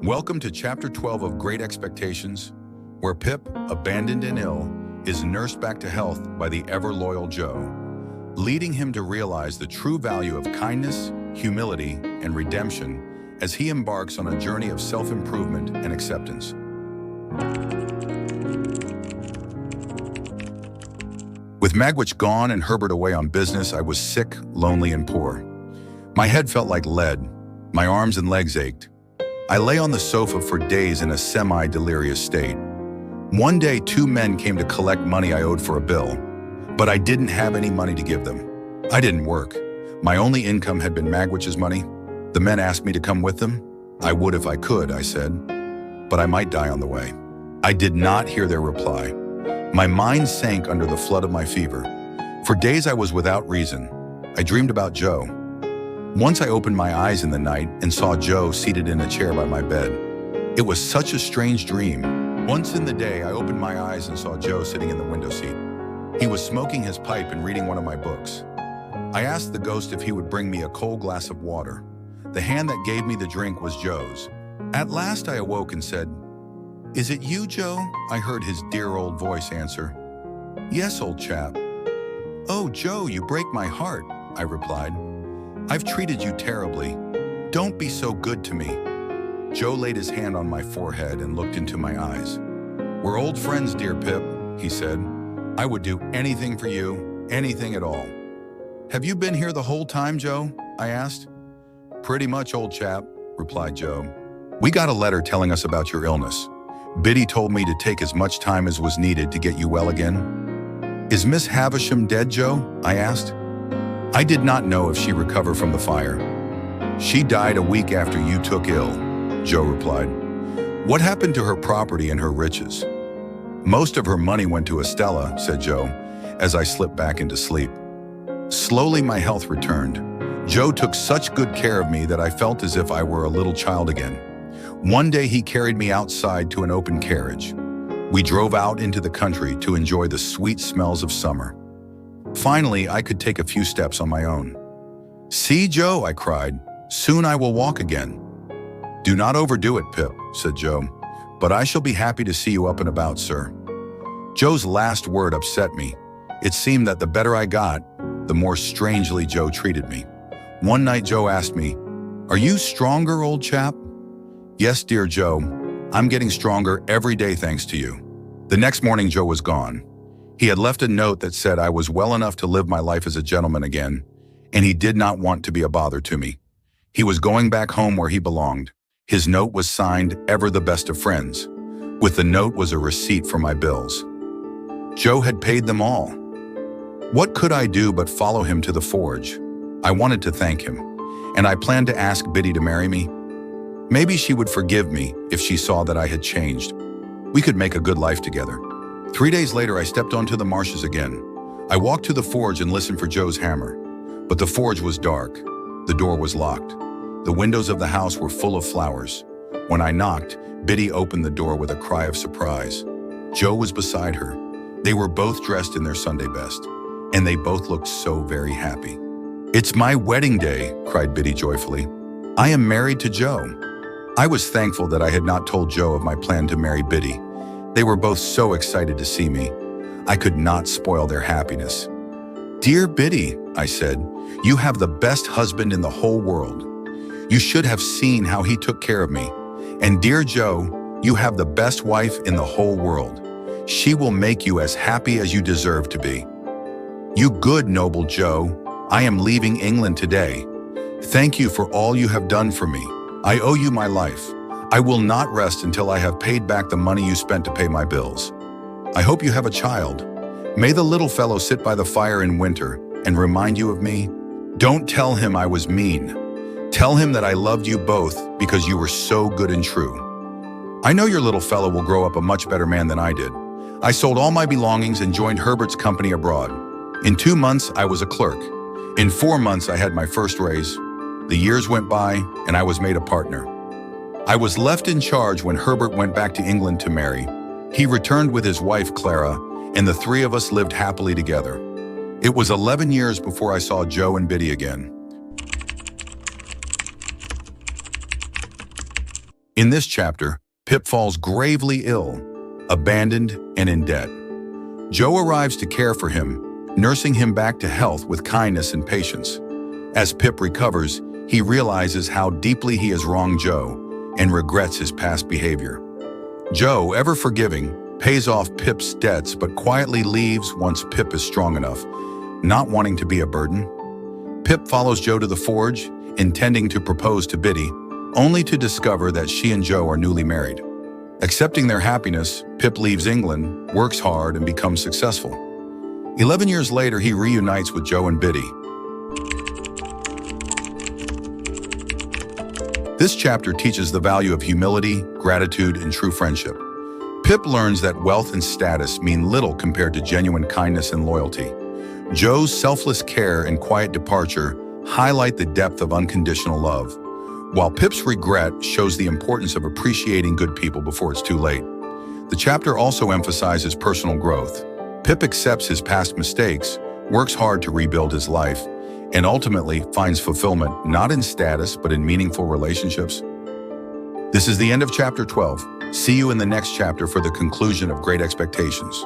Welcome to Chapter 12 of Great Expectations, where Pip, abandoned and ill, is nursed back to health by the ever-loyal Joe, leading him to realize the true value of kindness, humility, and redemption as he embarks on a journey of self-improvement and acceptance. With Magwitch gone and Herbert away on business, I was sick, lonely, and poor. My head felt like lead. My arms and legs ached. I lay on the sofa for days in a semi-delirious state. One day, two men came to collect money I owed for a bill, but I didn't have any money to give them. I didn't work. My only income had been Magwitch's money. The men asked me to come with them. I would if I could, I said, but I might die on the way. I did not hear their reply. My mind sank under the flood of my fever. For days I was without reason. I dreamed about Joe. Once I opened my eyes in the night and saw Joe seated in a chair by my bed. It was such a strange dream. Once in the day, I opened my eyes and saw Joe sitting in the window seat. He was smoking his pipe and reading one of my books. I asked the ghost if he would bring me a cold glass of water. The hand that gave me the drink was Joe's. At last I awoke and said, "Is it you, Joe?" I heard his dear old voice answer. "Yes, old chap." "Oh, Joe, you break my heart," I replied. "I've treated you terribly. Don't be so good to me." Joe laid his hand on my forehead and looked into my eyes. "We're old friends, dear Pip," he said. "I would do anything for you, anything at all." "Have you been here the whole time, Joe?" I asked. "Pretty much, old chap," replied Joe. "We got a letter telling us about your illness. Biddy told me to take as much time as was needed to get you well again." "Is Miss Havisham dead, Joe?" I asked. "I did not know if she recovered from the fire." "She died a week after you took ill," Joe replied. "What happened to her property and her riches?" "Most of her money went to Estella," said Joe, as I slipped back into sleep. Slowly my health returned. Joe took such good care of me that I felt as if I were a little child again. One day he carried me outside to an open carriage. We drove out into the country to enjoy the sweet smells of summer. Finally, I could take a few steps on my own. "See, Joe," I cried, "soon I will walk again." "Do not overdo it, Pip," said Joe, "but I shall be happy to see you up and about, sir." Joe's last word upset me. It seemed that the better I got, the more strangely Joe treated me. One night Joe asked me, "Are you stronger, old chap?" "Yes, dear Joe, I'm getting stronger every day thanks to you." The next morning Joe was gone. He had left a note that said I was well enough to live my life as a gentleman again, and he did not want to be a bother to me. He was going back home where he belonged. His note was signed, "Ever the best of friends." With the note was a receipt for my bills. Joe had paid them all. What could I do but follow him to the forge? I wanted to thank him, and I planned to ask Biddy to marry me. Maybe she would forgive me if she saw that I had changed. We could make a good life together. 3 days later, I stepped onto the marshes again. I walked to the forge and listened for Joe's hammer. But the forge was dark. The door was locked. The windows of the house were full of flowers. When I knocked, Biddy opened the door with a cry of surprise. Joe was beside her. They were both dressed in their Sunday best, and they both looked so very happy. "It's my wedding day," cried Biddy joyfully. "I am married to Joe." I was thankful that I had not told Joe of my plan to marry Biddy. They were both so excited to see me. I could not spoil their happiness. "Dear Biddy," I said, "you have the best husband in the whole world. You should have seen how he took care of me. And dear Joe, you have the best wife in the whole world. She will make you as happy as you deserve to be." "You good, noble Joe. I am leaving England today. Thank you for all you have done for me. I owe you my life. I will not rest until I have paid back the money you spent to pay my bills. I hope you have a child. May the little fellow sit by the fire in winter and remind you of me. Don't tell him I was mean. Tell him that I loved you both because you were so good and true. I know your little fellow will grow up a much better man than I did. I sold all my belongings and joined Herbert's company abroad. In 2 months, I was a clerk. In 4 months, I had my first raise. The years went by, and I was made a partner. I was left in charge when Herbert went back to England to marry. He returned with his wife, Clara, and the 3 of us lived happily together. It was 11 years before I saw Joe and Biddy again. In this chapter, Pip falls gravely ill, abandoned and in debt. Joe arrives to care for him, nursing him back to health with kindness and patience. As Pip recovers, he realizes how deeply he has wronged Joe and regrets his past behavior. Joe, ever forgiving, pays off Pip's debts but quietly leaves once Pip is strong enough, not wanting to be a burden. Pip follows Joe to the forge, intending to propose to Biddy, only to discover that she and Joe are newly married. Accepting their happiness, Pip leaves England, works hard, and becomes successful. 11 years later, he reunites with Joe and Biddy. This chapter teaches the value of humility, gratitude, and true friendship. Pip learns that wealth and status mean little compared to genuine kindness and loyalty. Joe's selfless care and quiet departure highlight the depth of unconditional love, while Pip's regret shows the importance of appreciating good people before it's too late. The chapter also emphasizes personal growth. Pip accepts his past mistakes, works hard to rebuild his life, and ultimately finds fulfillment not in status but in meaningful relationships. This is the end of chapter 12. See you in the next chapter for the conclusion of Great Expectations.